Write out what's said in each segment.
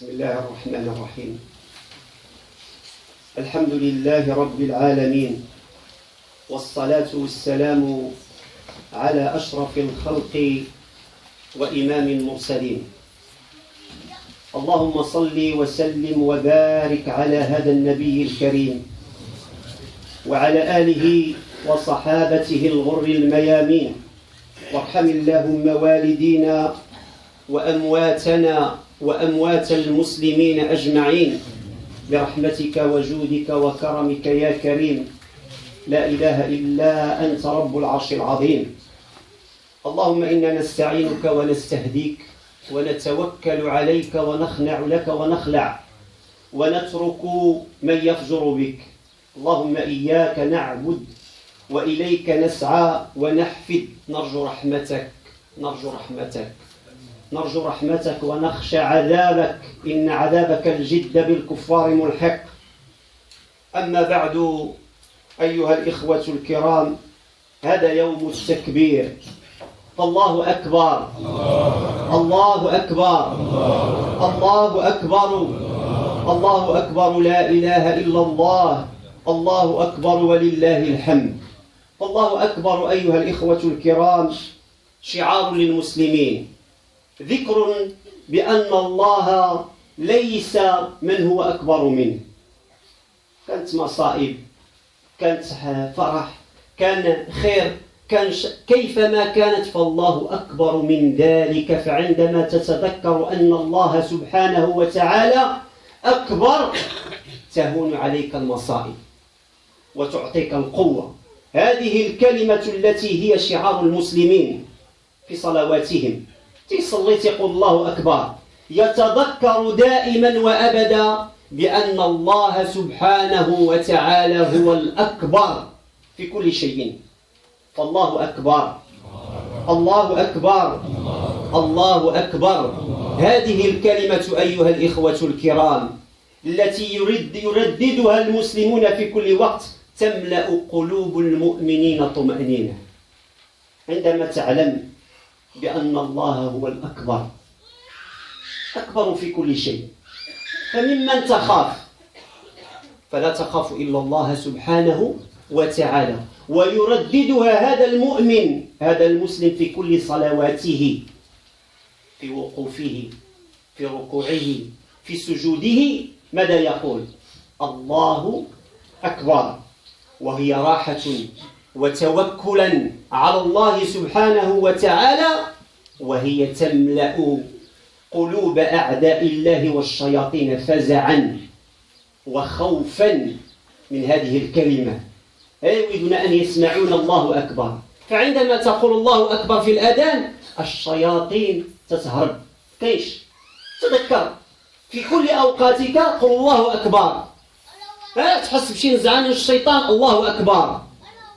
بسم الله الرحمن الرحيم. الحمد لله رب العالمين، والصلاة والسلام على أشرف الخلق وإمام المرسلين. اللهم صل وسلم وبارك على هذا النبي الكريم وعلى آله وصحابته الغر الميامين، وارحم اللهم والدينا وأمواتنا وأموات المسلمين أجمعين برحمتك وجودك وكرمك يا كريم، لا إله إلا أنت رب العرش العظيم. اللهم إنا نستعينك ونستهديك ونتوكل عليك ونخنع لك ونخلع ونترك من يفجر بك. اللهم إياك نعبد وإليك نسعى ونحفد، نرجو رحمتك ونخشى عذابك، إن عذابك الجد بالكفار ملحق. أما بعد أيها الإخوة الكرام، هذا يوم التكبير، فالله أكبر الله أكبر الله أكبر الله أكبر، لا إله إلا الله، الله أكبر ولله الحمد. فالله أكبر أيها الإخوة الكرام شعار للمسلمين، ذكر بأن الله ليس من هو أكبر منه. كانت مصائب، كانت فرح، كان خير، كان كيفما كانت، فالله أكبر من ذلك. فعندما تتذكر أن الله سبحانه وتعالى أكبر تهون عليك المصائب وتعطيك القوة. هذه الكلمة التي هي شعار المسلمين في صلواتهم، تصلي تقول الله أكبر، يتذكر دائما وأبدا بأن الله سبحانه وتعالى هو الأكبر في كل شيء. فالله أكبر الله أكبر الله أكبر. هذه الكلمة أيها الإخوة الكرام التي يرددها المسلمون في كل وقت تملأ قلوب المؤمنين طمأنينة عندما تعلم بأن الله هو الأكبر، أكبر في كل شيء. فممن تخاف؟ فلا تخاف إلا الله سبحانه وتعالى. ويرددها هذا المؤمن، هذا المسلم في كل صلواته، في وقوفه، في ركوعه، في سجوده. ماذا يقول؟ الله أكبر، وهي راحة وتوكلا على الله سبحانه وتعالى، وهي تملأ قلوب أعداء الله والشياطين فزعا وخوفا من هذه الكلمة، يريدون أن يسمعون الله أكبر. فعندما تقول الله أكبر في الأذان الشياطين تتهرب. كيش تذكر في كل أوقاتك قل الله أكبر، تحس بشي نزعان الشيطان الله أكبر،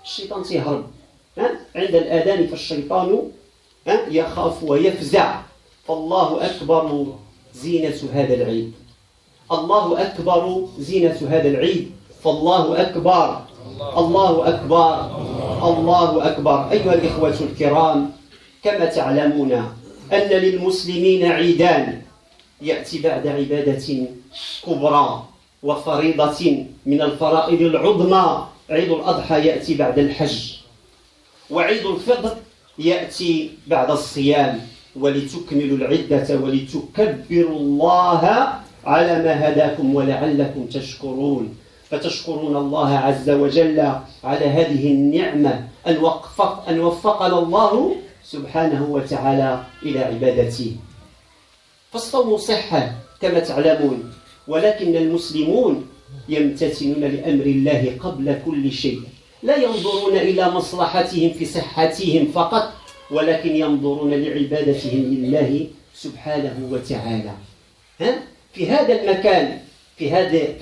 الشيطان سيهرب عند الأذان، فالشيطان يخاف ويفزع. فالله أكبر زينة هذا العيد، الله أكبر زينة هذا العيد. فالله أكبر الله أكبر الله أكبر. أيها الإخوة الكرام، كما تعلمون أن للمسلمين عيدان يأتي بعد عبادة كبرى وفريضة من الفرائض العظمى. عيد الأضحى يأتي بعد الحج، وعيد الفطر يأتي بعد الصيام، ولتكملوا العدة ولتكبروا الله على ما هداكم ولعلكم تشكرون. فتشكرون الله عز وجل على هذه النعمة أن وفقنا الله سبحانه وتعالى إلى عبادته. فالصوم صحة كما تعلمون، ولكن المسلمون يمتثلون لأمر الله قبل كل شيء، لا ينظرون إلى مصلحتهم في صحتهم فقط، ولكن ينظرون لعبادتهم لله سبحانه وتعالى. في هذا المكان، في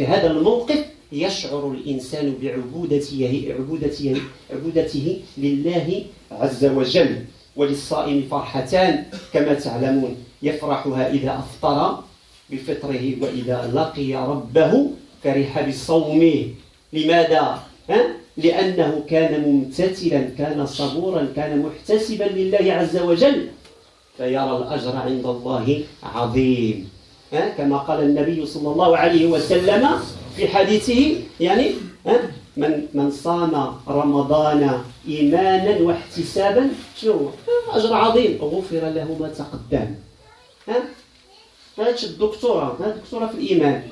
هذا الموقف، يشعر الإنسان بعبودته لله عز وجل. وللصائم فرحتان كما تعلمون، يفرحها إذا أفطر بفطره، وإذا لقي ربه فرح بصومه. لماذا؟ لأنه كان ممتثلا، كان صبورا، كان محتسبا لله عز وجل، فيرى الأجر عند الله عظيم. كما قال النبي صلى الله عليه وسلم في حديثه يعني من صام رمضان إيمانا واحتسابا شنو أجر عظيم غفر له ما تقدم. هذا الدكتورة في الإيمان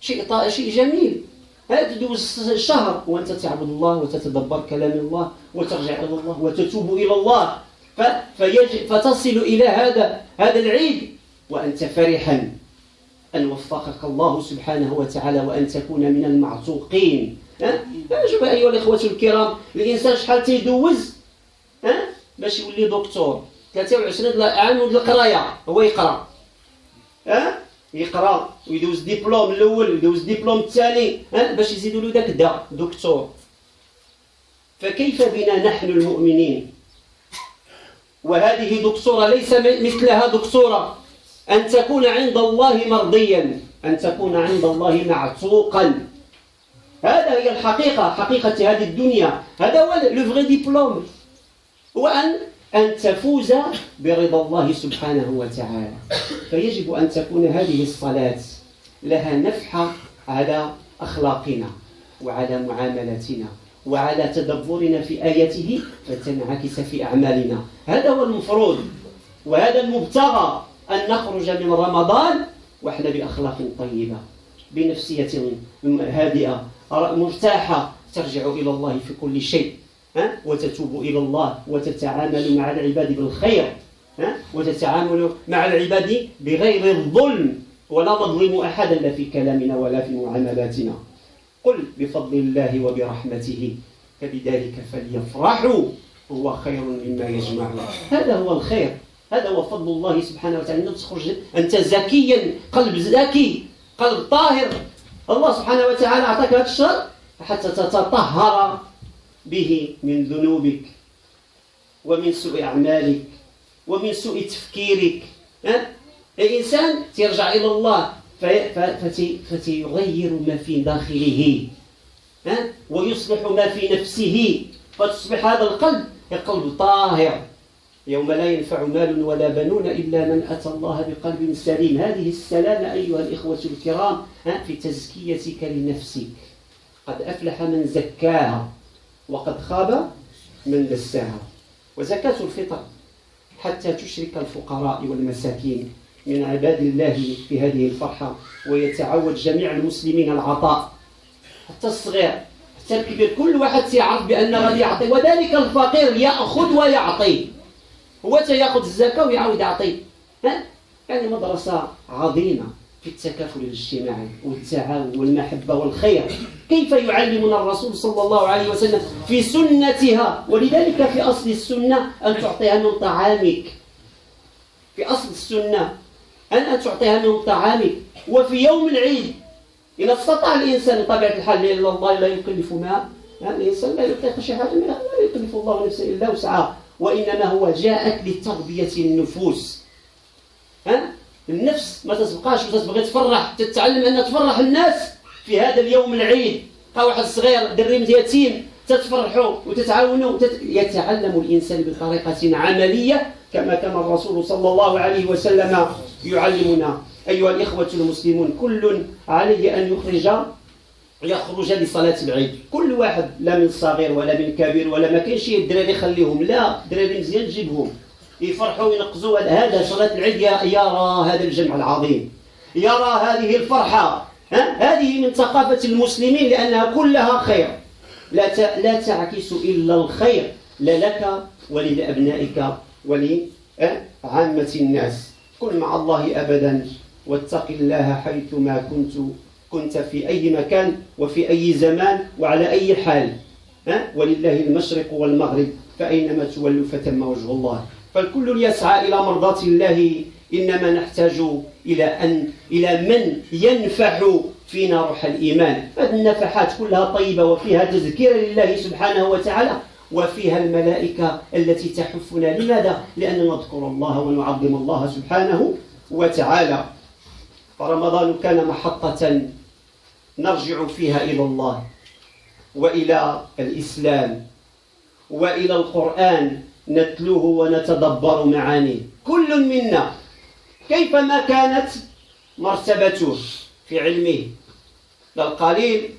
شيء جميل. تدوز شهر وأنت تعبد الله وتتدبر كلام الله وترجع إلى الله وتتوب إلى الله، فتصل إلى هذا العيد وأنت فرحا أن وفقك الله سبحانه وتعالى وأن تكون من المعتوقين. شوف أيها الإخوة الكرام، الإنسان شحال تيدوز باش يولي دكتور 23 عام ولد القراية، هو يقرا ويدوز ديبلوم الاول ويدوز ديبلوم الثاني باش يزيدوا له داك دكتور. فكيف بنا نحن المؤمنين وهذه دكتورة ليس مثلها دكتورة، أن تكون عند الله مرضيا، أن تكون عند الله معتوقا. هذا هي الحقيقة، حقيقة هذه الدنيا، هذا هو لو فري ديبلوم، وأن تفوز برضا الله سبحانه وتعالى. فيجب أن تكون هذه الصلاة لها نفحة على أخلاقنا وعلى معاملتنا وعلى تدبرنا في آياته فتنعكس في أعمالنا. هذا هو المفروض وهذا المبتغى، أن نخرج من رمضان وإحنا بأخلاق طيبة، بنفسية هادئة مرتاحة، ترجع إلى الله في كل شيء، وتتوب إلى الله وتتعامل مع العباد بالخير، وتتعامل مع العباد بغير الظلم، ولا نظلم أحدا لا في كلامنا ولا في معاملاتنا. قل بفضل الله وبرحمته فبذلك فليفرحوا هو خير مما يجمعون. هذا هو الخير، هذا هو فضل الله سبحانه وتعالى، أن تخرج أنت زكيا، قلب زكي، قلب طاهر. الله سبحانه وتعالى أعطاك هذا الشر حتى تتطهر به من ذنوبك ومن سوء أعمالك ومن سوء تفكيرك. الإنسان ترجع إلى الله فتيغير ما في داخله، ويصلح ما في نفسه، فتصبح هذا القلب قلب طاهر. يوم لا ينفع مال ولا بنون إلا من أتى الله بقلب سليم. هذه السلامة أيها الإخوة الكرام في تزكيتك لنفسك. قد أفلح من زكاها وقد خاب من دساها. وزكاة الفطر حتى تشرك الفقراء والمساكين من عباد الله في هذه الفرحة، ويتعود جميع المسلمين العطاء، حتى الصغير حتى الكبير، كل واحد يعرف بأن غادي يعطي، وذلك الفقير يأخذ ويعطي، هو يأخذ الزكاة ويعاود يعطي. يعني مدرسة عظيمة في التكافل الاجتماعي والتعاون والمحبة والخير. كيف يعلمنا الرسول صلى الله عليه وسلم في سنتها؟ ولذلك في أصل السنة أن تعطيها من طعامك، في أصل السنة أن تعطيها من طعامك. وفي يوم العيد إذا استطاع الإنسان بطبيعة الحال، لأن الله لا يكلف ما الإنسان لا يطيق شيء، لا يكلف الله نفسا إلا وسعها، وإنما هو جاءت لتربية النفوس. النفس ما تسبقاش وتبغي تفرح، تتعلم أن تفرح الناس في هذا اليوم العيد. واحد صغير دريم يتيم تتفرحوا وتتعاونوا، يتعلم الإنسان بطريقة عملية كما كان الرسول صلى الله عليه وسلم يعلمنا. أيها الإخوة المسلمون، كل عليه أن يخرج لصلاة العيد، كل واحد، لا من صغير ولا من كبير ولا ما كاينش الدراري خليهم، لا، دراري مزيان جيبهم يفرحوا وينقزوا. هذا صلاة العيد يرى هذا الجمع العظيم، يرى هذه الفرحة، هذه من ثقافة المسلمين لأنها كلها خير، لا تعكس إلا الخير، لا لك ولأبنائك ولعامة الناس. كن مع الله أبدا، واتق الله حيثما كنت في أي مكان وفي أي زمان وعلى أي حال. ولله المشرق والمغرب، فأينما تولوا فتم وجه الله. فالكل يسعى إلى مرضاة الله، إنما نحتاج إلى من ينفح فينا روح الإيمان. هذه النفحات كلها طيبة وفيها تذكير لله سبحانه وتعالى، وفيها الملائكة التي تحفنا. لماذا؟ لأننا نذكر الله ونعظم الله سبحانه وتعالى. فرمضان كان محطة نرجع فيها إلى الله وإلى الإسلام وإلى القرآن، نتلوه ونتدبر معانيه. كل منا كيفما كانت مرتبته في علمه، لا القليل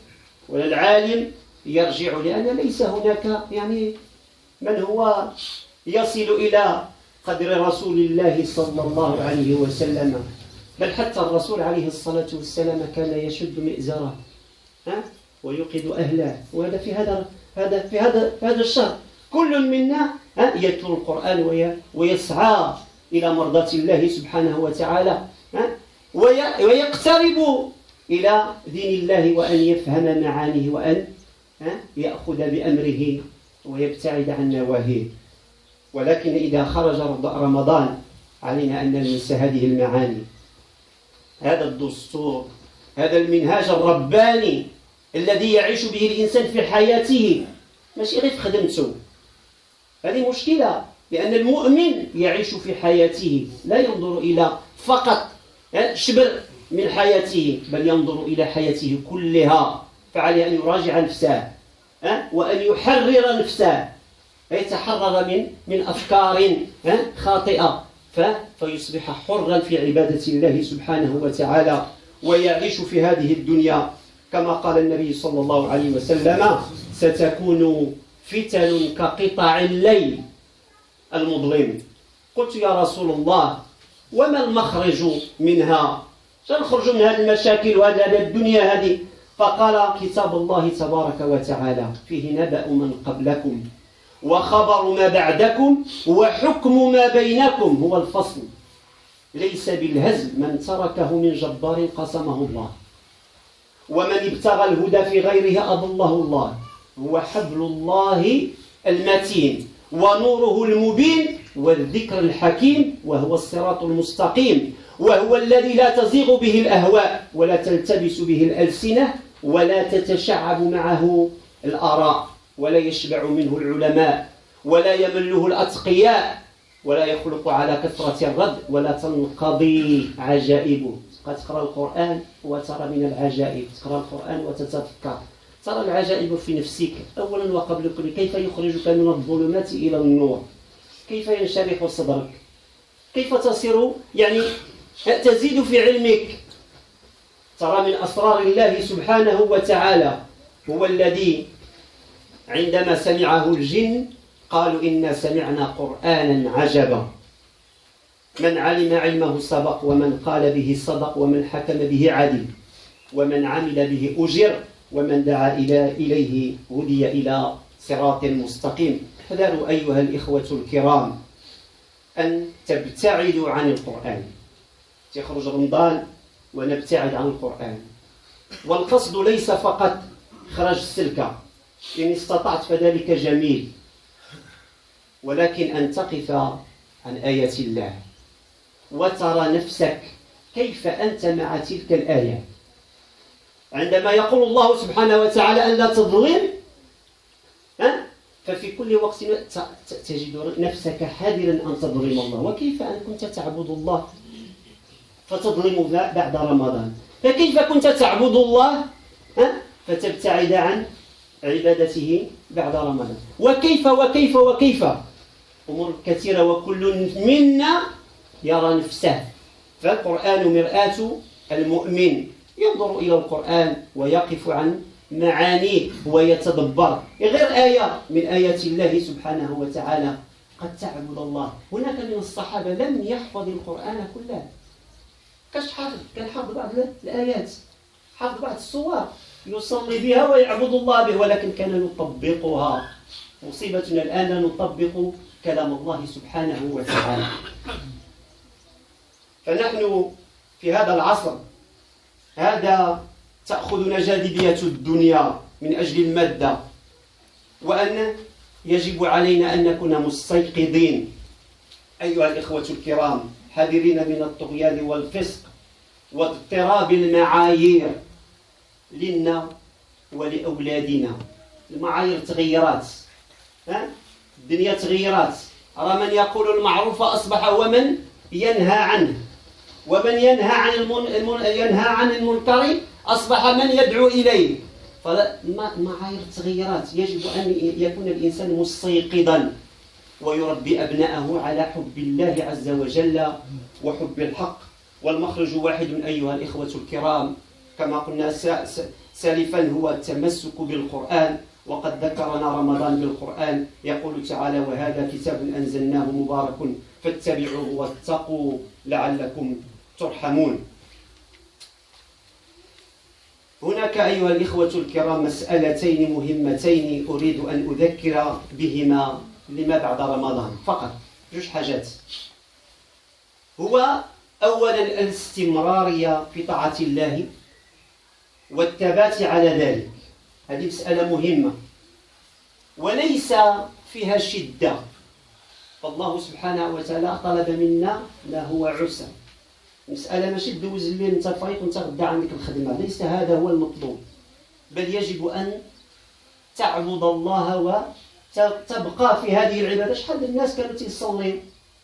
ولا العالم يرجع، لأن ليس هناك يعني من هو يصل إلى قدر رسول الله صلى الله عليه وسلم، بل حتى الرسول عليه الصلاة والسلام كان يشد مئزره ويوقظ أهله. وهذا في هذا الشهر كل منا يتلو القرآن ويسعى إلى مرضاة الله سبحانه وتعالى، ويقترب إلى دين الله، وأن يفهم معانيه، وأن يأخذ بأمره ويبتعد عن نواهيه. ولكن إذا خرج رمضان علينا أن ننسى هذه المعاني، هذا الدستور، هذا المنهاج الرباني الذي يعيش به الإنسان في حياته، ماشي غير في خدمته. هذه مشكلة، لأن المؤمن يعيش في حياته، لا ينظر إلى فقط شبر من حياته، بل ينظر إلى حياته كلها. فعليه أن يراجع نفسه وأن يحرر نفسه، يتحرر من أفكار خاطئة، فيصبح حرا في عبادة الله سبحانه وتعالى، ويعيش في هذه الدنيا كما قال النبي صلى الله عليه وسلم: ستكون فتن كقطع الليل المظلم. قلت: يا رسول الله، وما المخرج منها؟ سنخرج من هذه المشاكل وهذه الدنيا هذه؟ فقال: كتاب الله تبارك وتعالى فيه نبأ من قبلكم وخبر ما بعدكم وحكم ما بينكم، هو الفصل، ليس بالهزل من تركه من جبار قسمه الله، ومن ابتغى الهدى في غيره أضله الله، هو حبل الله المتين ونوره المبين والذكر الحكيم، وهو الصراط المستقيم، وهو الذي لا تزيغ به الأهواء ولا تلتبس به الألسنة ولا تتشعب معه الآراء، ولا يشبع منه العلماء ولا يمله الأتقياء، ولا يخلق على كثرة الرد ولا تنقضي عجائبه. قد تقرأ القرآن وترى من العجائب، تقرأ القرآن وتتفكر، ترى العجائب في نفسك أولا وقبل كل. كيف يخرجك من الظلمات إلى النور؟ كيف ينشرح صدرك؟ كيف تصير يعني تزيد في علمك؟ ترى من أسرار الله سبحانه وتعالى. هو الذي عندما سمعه الجن قالوا: إنا سمعنا قرآنا عجبا، من علم علمه سبق، ومن قال به صدق، ومن حكم به عدل، ومن عمل به أجر، ومن دعا إليه هدي إلى صراط مستقيم. احذروا أيها الإخوة الكرام أن تبتعدوا عن القرآن. تخرج رمضان ونبتعد عن القرآن، والقصد ليس فقط خرج السلكة، إن استطعت فذلك جميل، ولكن أن تقف عن آيات الله وترى نفسك كيف أنت مع تلك الآية. عندما يقول الله سبحانه وتعالى أن لا تظلم، ففي كل وقت تجد نفسك حذرا أن تظلم الله. وكيف أن كنت تعبد الله فتظلم بعد رمضان؟ فكيف كنت تعبد الله فتبتعد عن عبادته بعد رمضان؟ وكيف وكيف وكيف أمور كثيرة، وكل منا يرى نفسه. فالقرآن مرآة المؤمن، ينظر إلى القرآن ويقف عن معانيه ويتدبر. غير آية من آيات الله سبحانه وتعالى قد تعبد الله. هناك من الصحابة لم يحفظ القرآن كله، كان حافظ بعض الآيات، حافظ بعض الصور، يصلي بها ويعبد الله به، ولكن كان يطبقها. مصيبتنا الآن لا نطبق كلام الله سبحانه وتعالى. فنحن في هذا العصر هذا تأخذنا جاذبية الدنيا من أجل المادة، وأن يجب علينا أن نكون مستيقظين أيها الإخوة الكرام، حذرين من الطغيان والفسق واضطراب المعايير لنا ولأولادنا. المعايير تغيرات، الدنيا تغيرات. أرى من يقول المعروف أصبح هو من ينهى عنه، ومن ينهى عن المنكر أصبح من يدعو إليه. فالمعايير تغيرات، يجب أن يكون الإنسان مستيقظا ويربي أبناءه على حب الله عز وجل وحب الحق والمخرج واحد أيها الإخوة الكرام، كما قلنا سالفا، هو التمسك بالقرآن. وقد ذكرنا رمضان بالقرآن، يقول تعالى: وهذا كتاب أنزلناه مبارك فاتبعوه واتقوا لعلكم ترحمون. هناك أيها الإخوة الكرام مسألتين مهمتين أريد أن أذكر بهما لما بعد رمضان فقط، جوج حاجات. هو أولا الاستمرارية في طاعة الله والثبات على ذلك، هذه مسألة مهمة وليس فيها شدة، فالله سبحانه وتعالى طلب منا ما هو عسر. مسألة ماشي تدوز الليل انت فايق وانت غدا عندك الخدمة، ليس هذا هو المطلوب، بل يجب أن تعبد الله وتبقى في هذه العبادة. شحال الناس كانوا تيصليو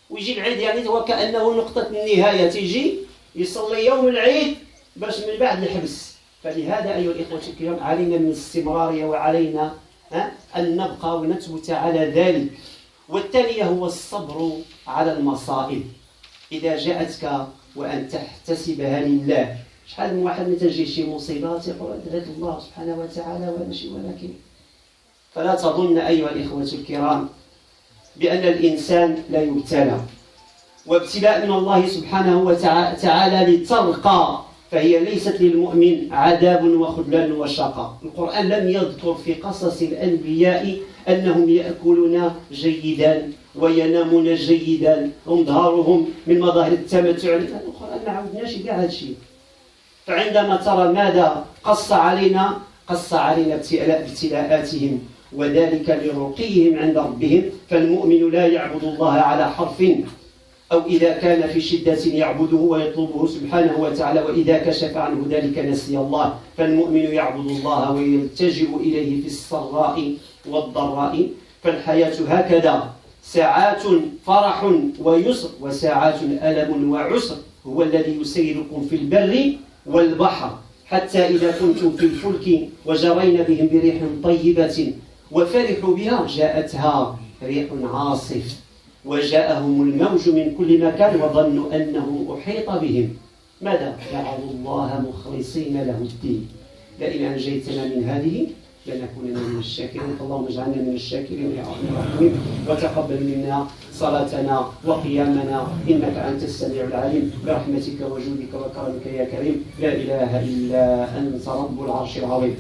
ويجي العيد، يعني هو كأنه نقطة النهاية، تيجي يصلي يوم العيد باش من بعد الحبس. فلهذا أيها الإخوة الكرام علينا من الاستمرارية، وعلينا أن نبقى ونثبت على ذلك. والثانية هو الصبر على المصائب إذا جاءتك وأن تحتسبها لله. شحال من واحد تجي شي مصيبة يقول هذا الله سبحانه وتعالى ولا شيء، ولكن فلا تظن أيها الإخوة الكرام بأن الإنسان لا يبتلى، وابتلاء من الله سبحانه وتعالى لترقى، فهي ليست للمؤمن عذاب وخذلان وشقاء. القرآن لم يذكر في قصص الأنبياء أنهم يأكلون جيدا وينامون جيدا ومظهرهم من مظاهر التمتع. القرآن ما عودناش كاع هذا الشيء. فعندما ترى ماذا قص علينا ابتلاءاتهم، وذلك لرقيهم عند ربهم. فالمؤمن لا يعبد الله على حرف، أو إذا كان في شدة يعبده ويطلبه سبحانه وتعالى، وإذا كشف عنه ذلك نسي الله. فالمؤمن يعبد الله ويلتجئ إليه في السراء والضراء. فالحياة هكذا، ساعات فرح ويسر وساعات ألم وعسر. هو الذي يسيركم في البر والبحر، حتى إذا كنتم في الفلك وجرين بهم بريح طيبة وفرحوا بها جاءتها ريح عاصف وجاءهم الموج من كل مكان وظنوا أنه أحيط بهم. ماذا؟ دعوا الله مخلصين له الدين، لئن أنجيتنا من هذه لنكونن من الشاكرين. اللهم اجعلنا من الشاكرين يا رب العالمين، وتقبل منا صلاتنا وقيامنا إنك أنت السميع العليم، برحمتك وجودك وكرمك يا كريم. لا إله إلا أنت رب العرش العظيم.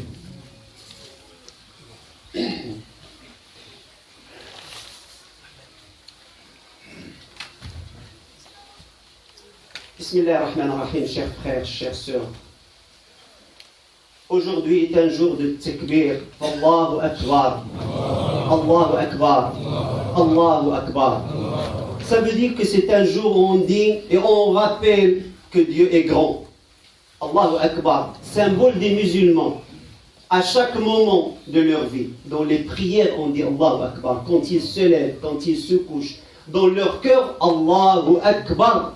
Bismillahirrahmanirrahim, chers frères, chères sœurs. Aujourd'hui est un jour de takbir. Allahu Akbar. Allahu Akbar. Allahu Akbar. Ça veut dire que c'est un jour où on dit et on rappelle que Dieu est grand. Allahu Akbar, symbole des musulmans. À chaque moment de leur vie, dans les prières, on dit Allahu Akbar. Quand ils se lèvent, quand ils se couchent, dans leur cœur, Allahu Akbar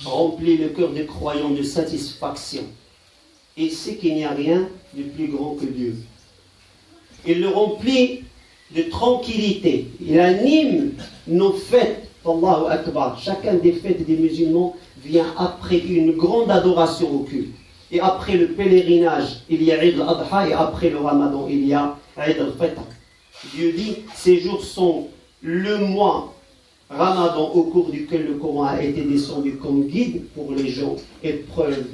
remplit le cœur des croyants de satisfaction. Et c'est qu'il n'y a rien de plus grand que Dieu. Il le remplit de tranquillité. Il anime nos fêtes. Allahu Akbar. Chacun des fêtes des musulmans vient après une grande adoration au culte. Et après le pèlerinage, il y a Eid al-Adha, et après le Ramadan, il y a Eid al-Fitr. Dieu dit, ces jours sont le mois Ramadan au cours duquel le Coran a été descendu comme guide pour les gens, épreuve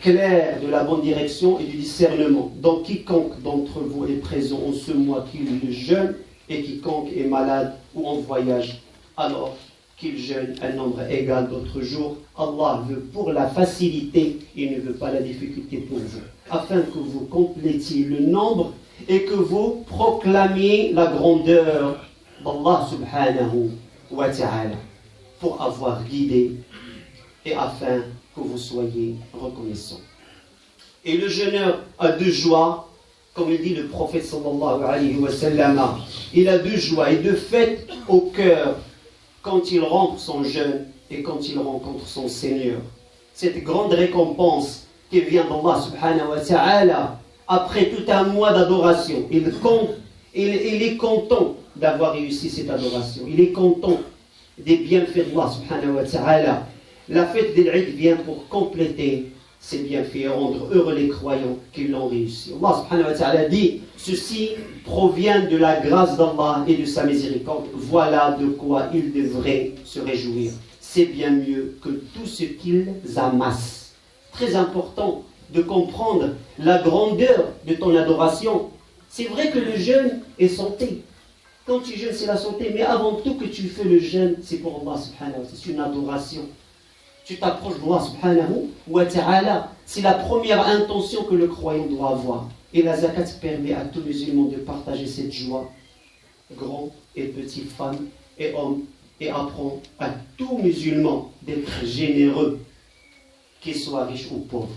claire de la bonne direction et du discernement. Donc quiconque d'entre vous est présent en ce mois qu'il jeûne, et quiconque est malade ou en voyage, alors qu'il jeûne un nombre égal d'autres jours. Allah veut pour la facilité, il ne veut pas la difficulté pour vous, afin que vous complétiez le nombre et que vous proclamiez la grandeur d'Allah subhanahu wa ta'ala, pour avoir guidé et afin que vous soyez reconnaissants. Et le jeûneur a deux joies, comme il dit le prophète sallallahu alayhi wa sallam, il a deux joies et deux fêtes au cœur quand il rompt son jeûne et quand il rencontre son Seigneur. Cette grande récompense qui vient d'Allah subhanahu wa ta'ala après tout un mois d'adoration, il est content d'avoir réussi cette adoration. Il est content des bienfaits d'Allah subhanahu wa ta'ala. La fête d'Eid vient pour compléter ces bienfaits et rendre heureux les croyants qui l'ont réussi. Allah subhanahu wa ta'ala dit, ceci provient de la grâce d'Allah et de sa miséricorde. Voilà de quoi ils devraient se réjouir. C'est bien mieux que tout ce qu'ils amassent. Très important de comprendre la grandeur de ton adoration. C'est vrai que le jeûne est santé. Quand tu jeûnes, c'est la santé, mais avant tout que tu fais le jeûne, c'est pour Allah subhanahu wa ta'ala, c'est une adoration. Tu t'approches d'Allah subhanahu wa ta'ala. C'est la première intention que le croyant doit avoir. Et la zakat permet à tous les musulmans de partager cette joie, grands et petits, femmes et hommes, et apprend à tout musulman d'être généreux, qu'il soit riche ou pauvre.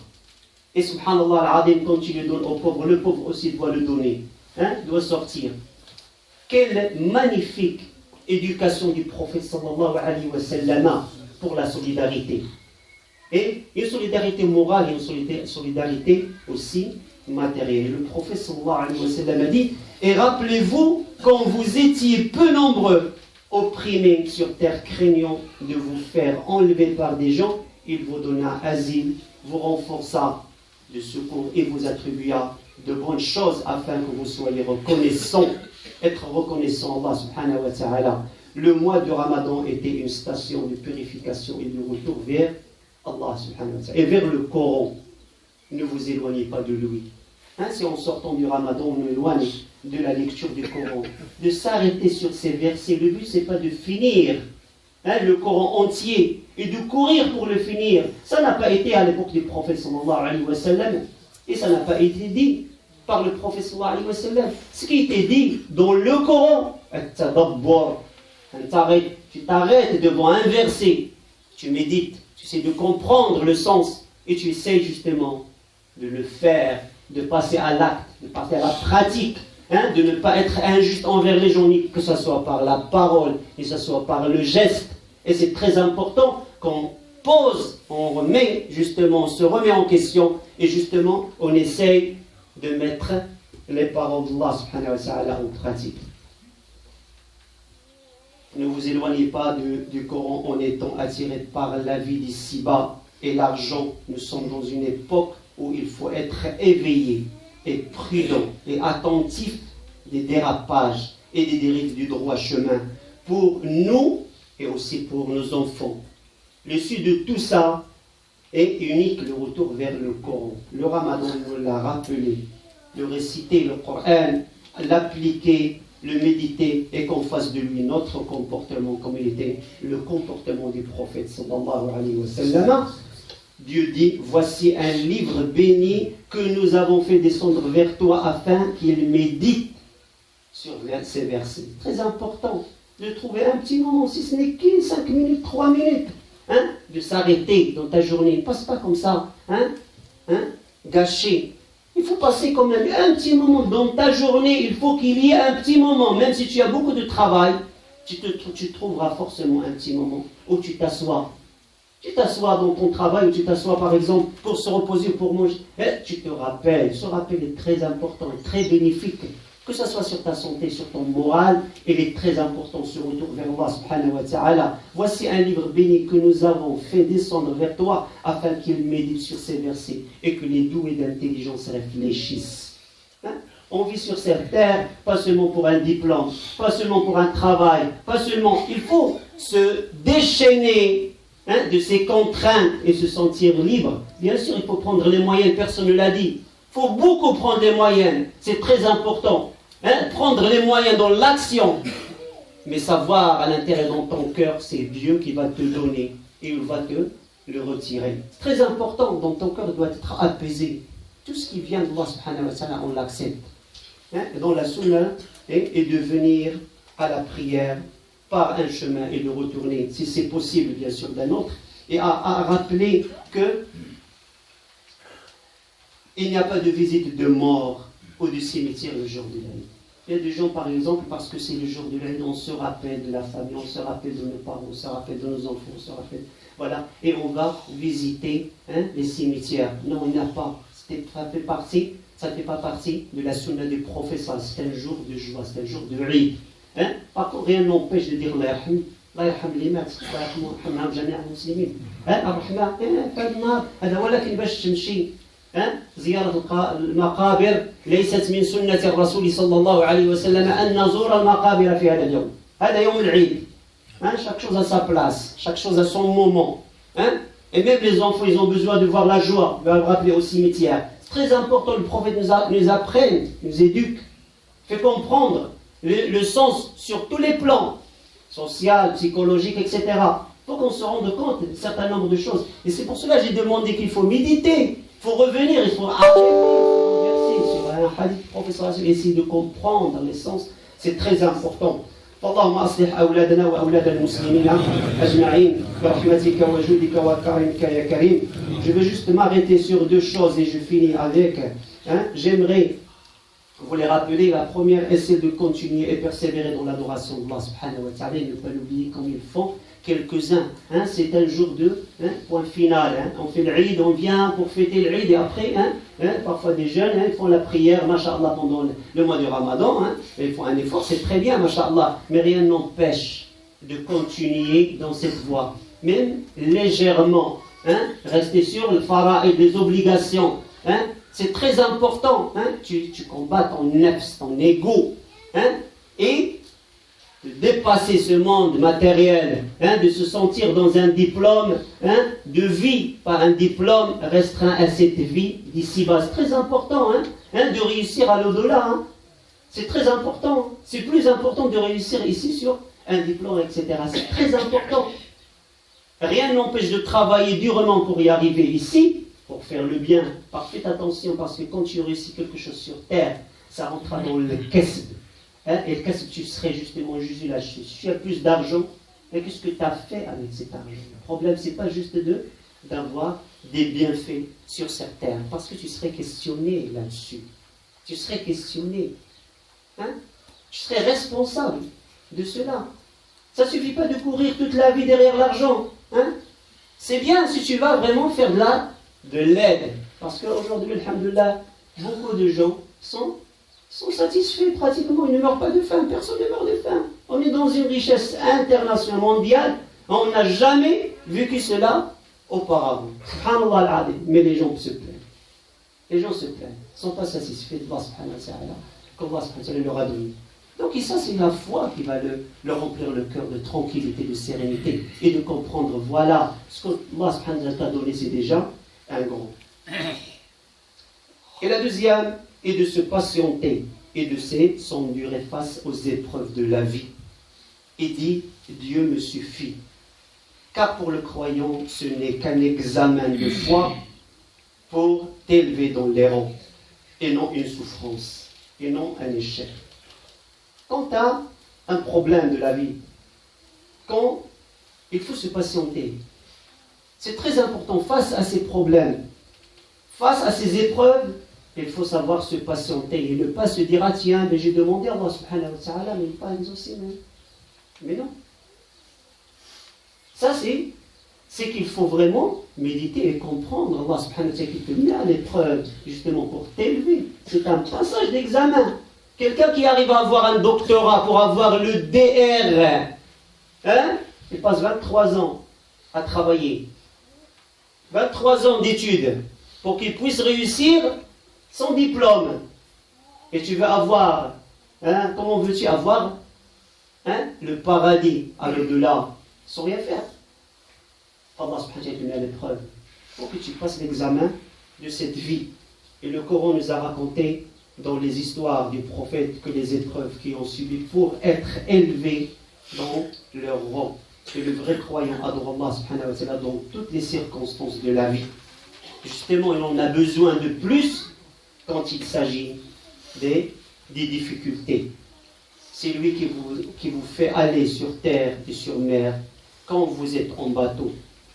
Et subhanallah al-adim, quand tu le donnes au pauvre, le pauvre aussi doit le donner, doit sortir. Quelle magnifique éducation du prophète sallallahu alayhi wa sallam pour la solidarité. Et une solidarité morale et une solidarité aussi matérielle. Le prophète sallallahu alayhi wa sallam a dit, et rappelez-vous quand vous étiez peu nombreux, opprimés sur terre, craignant de vous faire enlever par des gens, il vous donna asile, vous renforça de secours et vous attribua de bonnes choses afin que vous soyez reconnaissants. Être reconnaissant Allah subhanahu wa ta'ala. Le mois du Ramadan était une station de purification et de retour vers Allah subhanahu wa ta'ala. Et vers le Coran. Ne vous éloignez pas de lui. Si en sortant du Ramadan, on éloigne de la lecture du Coran, de s'arrêter sur ces versets. Le but, ce n'est pas de finir le Coran entier et de courir pour le finir. Ça n'a pas été à l'époque du prophète sallallahu alayhi wa sallam. Et ça n'a pas été dit par le prophète sallallahu alayhi wa sallam. Ce qui était dit dans le Coran, tu t'arrêtes devant un verset, tu médites, tu essaies de comprendre le sens et tu essaies justement de le faire, de passer à l'acte, de passer à la pratique, de ne pas être injuste envers les gens, que ce soit par la parole, que ce soit par le geste. Et c'est très important qu'on pose, on remet justement, on se remet en question et justement on essaye de mettre les paroles d'Allah subhanahu wa ta'ala en pratique. Ne vous éloignez pas du Coran en étant attiré par la vie d'ici-bas et l'argent. Nous sommes dans une époque où il faut être éveillé et prudent et attentif des dérapages et des dérives du droit chemin pour nous et aussi pour nos enfants. L'issue de tout ça est unique, le retour vers le Coran. Le Ramadan nous l'a rappelé. Le réciter, le Coran, l'appliquer, le méditer et qu'on fasse de lui notre comportement comme il était le comportement du prophète sallallahu alayhi wa sallam. Dieu dit, voici un livre béni que nous avons fait descendre vers toi afin qu'il médite sur ces versets. Très important de trouver un petit moment, si ce n'est que 5 minutes, 3 minutes, de s'arrêter dans ta journée. Ne passe pas comme ça, gâché. Il faut passer quand même un petit moment dans ta journée. Il faut qu'il y ait un petit moment, même si tu as beaucoup de travail, tu trouveras forcément un petit moment où tu t'assois. Tu t'assois dans ton travail ou tu t'assois par exemple pour se reposer ou pour manger. Tu te rappelles, ce rappel est très important et très bénéfique. Que ce soit sur ta santé, sur ton moral, il est très important ce retour vers Allah subhanahu wa ta'ala. Voici un livre béni que nous avons fait descendre vers toi afin qu'il médite sur ces versets et que les doués d'intelligence réfléchissent. On vit sur cette terre, pas seulement pour un diplôme, pas seulement pour un travail, pas seulement. Il faut se déchaîner de ces contraintes et se sentir libre. Bien sûr, il faut prendre les moyens, personne ne l'a dit. Il faut beaucoup prendre les moyens, c'est très important. Prendre les moyens dans l'action, mais savoir à l'intérieur dans ton cœur, c'est Dieu qui va te donner et il va te le retirer. C'est très important, dans ton cœur doit être apaisé. Tout ce qui vient de Allah subhanahu wa ta'ala, on l'accepte. Dans la sunna, et de venir à la prière par un chemin et de retourner, si c'est possible bien sûr d'un autre, et à rappeler que il n'y a pas de visite de mort ou de cimetière le jour de l'Aïd. Il y a des gens, par exemple, parce que c'est le jour de l'Aïd, on se rappelle de la famille, on se rappelle de nos parents, on se rappelle de nos enfants, on se rappelle, voilà, et on va visiter les cimetières. Non, il n'y a pas. Ça ne fait pas partie de la sunna du prophète. C'est un jour de joie, c'est un jour de Eid. Par contre, rien n'empêche de dire la الله يرحم اللي مات الله يرحمهم جميع المسلمين الرحمة في النار هذا. ولكن باش تمشي زيارة المقابر ليست من سنة الرسول صلى الله عليه وسلم أن نزور المقابر في هذا اليوم. هذا يوم العيد. Chaque chose à sa place, chaque chose à son moment. Et même les enfants, ils ont besoin de voir la joie, de le rappeler au cimetière. C'est très important, le prophète nous apprenne, nous éduque, fait comprendre le sens sur tous les plans, social, psychologique, etc. Il faut qu'on se rende compte d'un certain nombre de choses. Et c'est pour cela que j'ai demandé qu'il faut méditer, il faut revenir, il faut arrêter sur un hadith professeur, essayer de comprendre l'essence, c'est très important. اللهم أصلح أولادنا وأولاد المسلمين أجمعين برحمتك وجودك وكرمك يا كريم. Je veux juste m'arrêter sur deux choses et je finis avec. J'aimerais vous les rappeler. La première est celle de continuer et persévérer dans l'adoration d'Allah subhanahu wa ta'ala et ne pas l'oublier comme ils font quelques-uns. C'est un jour de point final. On fait l'Eid, on vient pour fêter l'Eid et après, parfois des jeunes, ils font la prière, masha'Allah, pendant le mois du Ramadan. Ils font un effort, c'est très bien, masha'Allah. Mais rien n'empêche de continuer dans cette voie. Même légèrement. Rester sur le fara'id des obligations. C'est très important. Tu combats ton nefs, ton ego. Et de dépasser ce monde matériel, de se sentir dans un diplôme de vie, pas un diplôme restreint à cette vie d'ici-bas. C'est très important de réussir à l'au-delà. C'est très important. C'est plus important de réussir ici sur un diplôme, etc. C'est très important. Rien n'empêche de travailler durement pour y arriver ici, pour faire le bien. Faites attention, parce que quand tu réussis quelque chose sur terre, ça rentrera dans le kasb. Et qu'est-ce que tu serais justement jugé là-dessus? Si tu as plus d'argent, mais qu'est-ce que tu as fait avec cet argent? Le problème, c'est pas juste d'avoir des bienfaits sur cette terre, parce que tu serais questionné là-dessus. Tu serais questionné. Tu serais responsable de cela. Ça ne suffit pas de courir toute la vie derrière l'argent. C'est bien si tu vas vraiment faire de l'aide. Parce qu'aujourd'hui, alhamdoulilah, beaucoup de gens sont satisfaits pratiquement. Ils ne meurent pas de faim. Personne ne meurt de faim. On est dans une richesse internationale, mondiale. On n'a jamais vécu cela auparavant. Subhanallah al-Adim. Mais les gens se plaignent. Les gens se plaignent. Ils ne sont pas satisfaits de Allah subhanahu wa ta'ala. Qu'Allah subhanahu wa ta'ala leur a donné. Donc, et ça, c'est la foi qui va leur remplir le cœur de tranquillité, de sérénité et de comprendre, voilà, ce que Allah subhanahu wa ta'ala t'a donné, c'est déjà un grand. Et la deuxième est de se patienter et de s'endurer face aux épreuves de la vie. Et dit, Dieu me suffit. Car pour le croyant, ce n'est qu'un examen de foi pour t'élever dans les rangs, et non une souffrance, et non un échec. Quand tu as un problème de la vie, quand il faut se patienter, c'est très important face à ces problèmes, face à ces épreuves, il faut savoir se patienter et ne pas se dire, ah tiens, mais j'ai demandé à Allah subhanahu wa ta'ala, mais il n'est pas exaucé. Mais non. Ça, c'est qu'il faut vraiment méditer et comprendre. Allah subhanahu wa ta'ala qui te met à l'épreuve, justement, pour t'élever. C'est un passage d'examen. Quelqu'un qui arrive à avoir un doctorat pour avoir le DR, il passe 23 ans à travailler. 23 ans d'études pour qu'il puisse réussir son diplôme. Et tu veux avoir, comment veux-tu avoir le paradis à l'au-delà sans rien faire? Allah subhanahu wa ta'ala te met à l'épreuve pour que tu passes l'examen de cette vie. Et le Coran nous a raconté dans les histoires du prophète que les épreuves qu'ils ont subies pour être élevés dans leur rang. Et le vrai croyant adore Allah subhanahu wa ta'ala dans toutes les circonstances de la vie. Justement, il en a besoin de plus quand il s'agit des difficultés. C'est lui qui vous fait aller sur terre et sur mer quand vous êtes en bateau.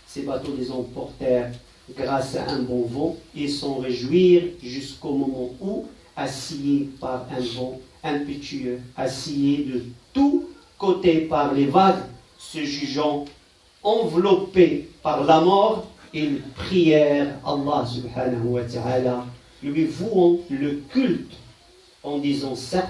Ces bateaux les emportèrent grâce à un bon vent et s'en réjouir jusqu'au moment où, assis par un vent impétueux, assis de tous côtés par les vagues, se jugeant enveloppés par la mort, ils prièrent Allah subhanahu wa ta'ala, lui vouant le culte en disant, certes,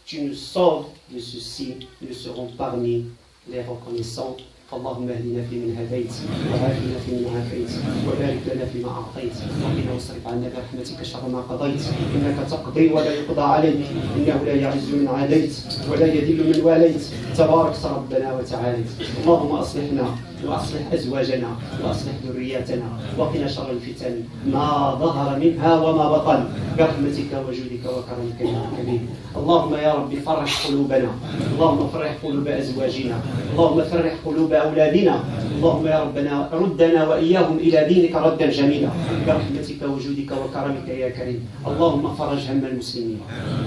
tu nous sauves de ceci, nous serons parmi les reconnaissants. اللهم اهدنا فيمن هديت وعافنا فيمن عافيت وبارك لنا فيما اعطيت وقنا واصرف عنا برحمتك شر ما قضيت انك تقضي ولا يقضى عليك انه لا يعز من عاديت ولا يذل من واليت تبارك ربنا وتعالى. اللهم اصلحنا واصلح ازواجنا واصلح ذرياتنا وقنا شر الفتن ما ظهر منها وما بطن برحمتك وجودك وكرمك يا كريم. اللهم يا رب فرح قلوبنا، اللهم فرح قلوب ازواجنا، اللهم فرح قلوب أولادنا، اللهم يا ربنا ردنا وإياهم إلى دينك ردا جميلا برحمتك وجودك وكرمك يا كريم. اللهم فرج هم المسلمين،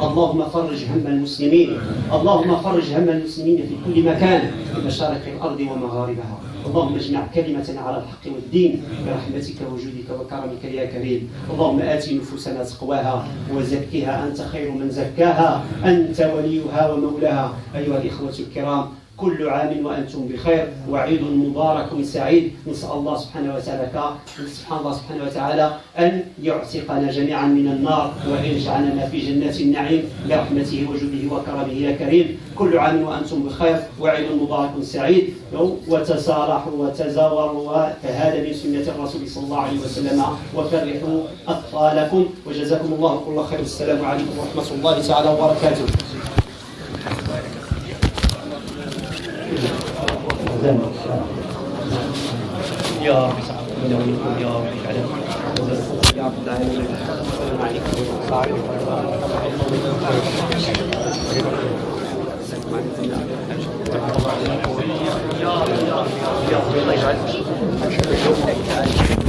اللهم فرج هم المسلمين، اللهم فرج هم المسلمين في كل مكان في مشارق الأرض ومغاربها. اللهم اجمع كلمة على الحق والدين برحمتك وجودك وكرمك يا كريم. اللهم آت نفوسنا تقواها وزكها أنت خير من زكاها أنت وليها ومولاها. أيها الإخوة الكرام، كل عام وأنتم بخير وعيد مبارك سعيد. نسأل الله سبحانه وتعالى أن يعتقنا جميعا من النار وأن يجعلنا في جنات النعيم برحمته وجوده وكرمه يا كريم. كل عام وأنتم بخير وعيد مبارك سعيد. وتصالحوا وتزاوروا فهذا من سنة الرسول صلى الله عليه وسلم وفرحوا أطفالكم وجزاكم الله كل خير. السلام عليكم ورحمة الله تعالى وبركاته. يا رب يسعدكم ويكون يا رب يجعلكم يا رب العالمين. السلام عليكم ورحمة الله وبركاته.